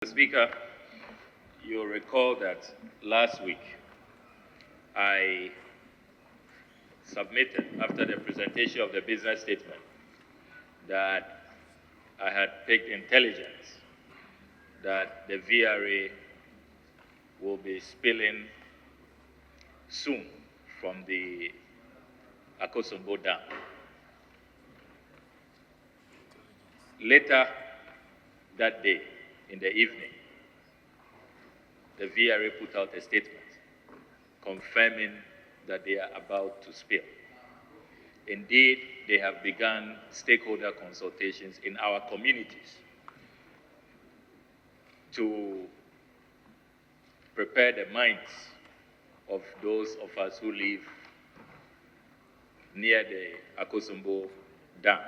Speaker, you'll recall that last week I submitted, after the presentation of the business statement, that I had picked intelligence that the VRA will be spilling soon from the Akosombo Dam. Later that day, in the evening, the VRA put out a statement confirming that they are about to spill. Indeed, they have begun stakeholder consultations in our communities to prepare the minds of those of us who live near the Akosombo Dam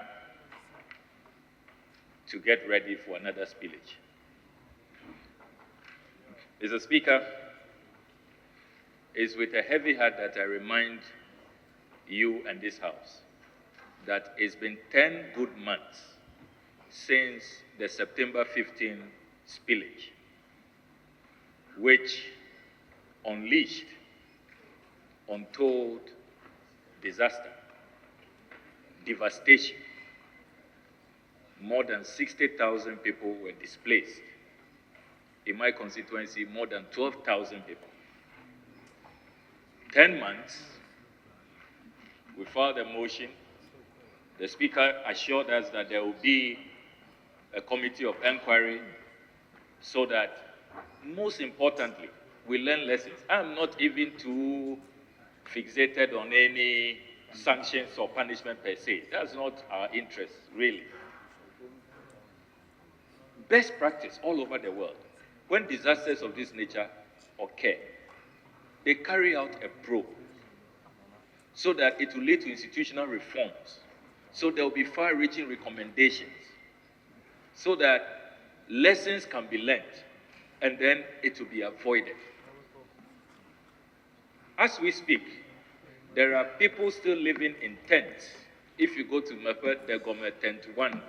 to get ready for another spillage. Mr. Speaker, it's with a heavy heart that I remind you and this House that it's been 10 good months since the September 15 spillage, which unleashed untold disaster, devastation. More than 60,000 people were displaced. In my constituency, more than 12,000 people. 10 months, we filed a motion. The Speaker assured us that there will be a committee of inquiry so that, most importantly, we learn lessons. I'm not even too fixated on any sanctions or punishment per se. That's not our interest, really. Best practice all over the world. When disasters of this nature occur, they carry out a probe so that it will lead to institutional reforms, so there will be far-reaching recommendations, so that lessons can be learned, and then it will be avoided. As we speak, there are people still living in tents. If you go to Mepet Degome Tent 1,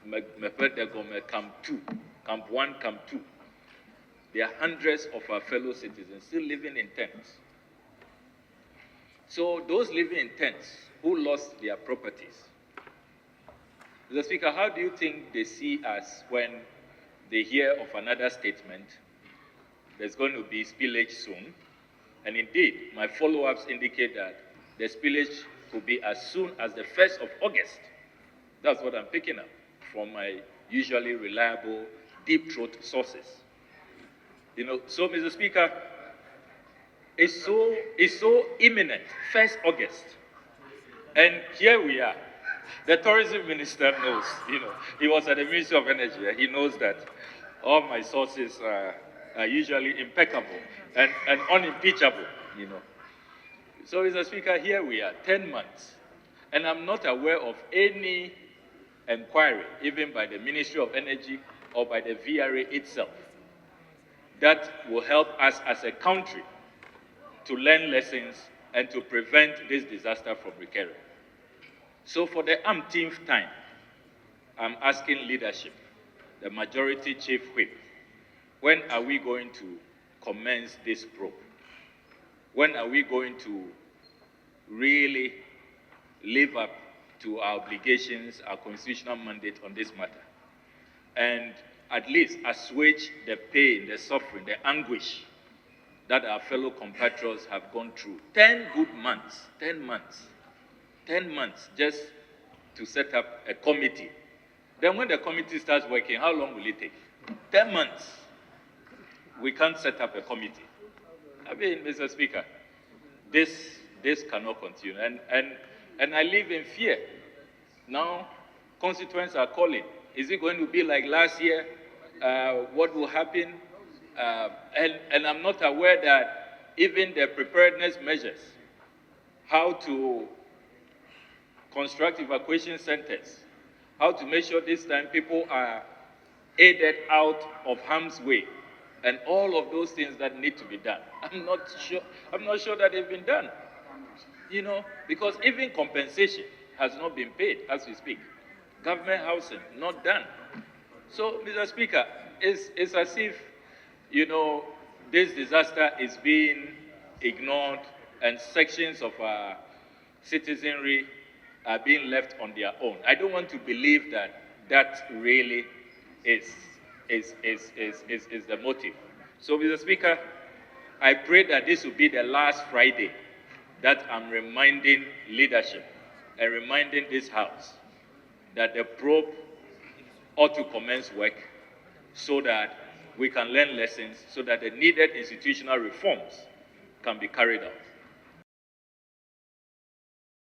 Mepet Degome Camp 2, Camp 1, Camp 2, there are hundreds of our fellow citizens still living in tents. So those living in tents who lost their properties, Mr. Speaker, how do you think they see us when they hear of another statement? There's going to be spillage soon. And indeed, my follow-ups indicate that the spillage could be as soon as the 1st of August. That's what I'm picking up from my usually reliable deep throat sources. So Mr. Speaker, it's so imminent, 1st August. And here we are. The tourism minister knows, he was at the Ministry of Energy. He knows that all my sources are usually impeccable and unimpeachable, So Mr. Speaker, here we are, 10 months. And I'm not aware of any inquiry, even by the Ministry of Energy or by the VRA itself, that will help us as a country to learn lessons and to prevent this disaster from recurring. So for the umpteenth time, I'm asking leadership, the majority chief whip, when are we going to commence this probe? When are we going to really live up to our obligations, our constitutional mandate on this matter? And at least assuage the pain, the suffering, the anguish that our fellow compatriots have gone through. 10 good months, 10 months, 10 months just to set up a committee. Then when the committee starts working, how long will it take? 10 months. We can't set up a committee. I mean, Mr. Speaker, this cannot continue. And I live in fear. Now, constituents are calling. Is it going to be like last year? What will happen? And I'm not aware that even the preparedness measures, how to construct evacuation centers, how to make sure this time people are aided out of harm's way, and all of those things that need to be done. I'm not sure that they've been done. Because even compensation has not been paid as we speak. Government housing, not done. So, Mr. Speaker, it's as if, this disaster is being ignored and sections of our citizenry are being left on their own. I don't want to believe that that really is the motive. So, Mr. Speaker, I pray that this will be the last Friday that I'm reminding leadership and reminding this House that the probe ought to commence work so that we can learn lessons, so that the needed institutional reforms can be carried out.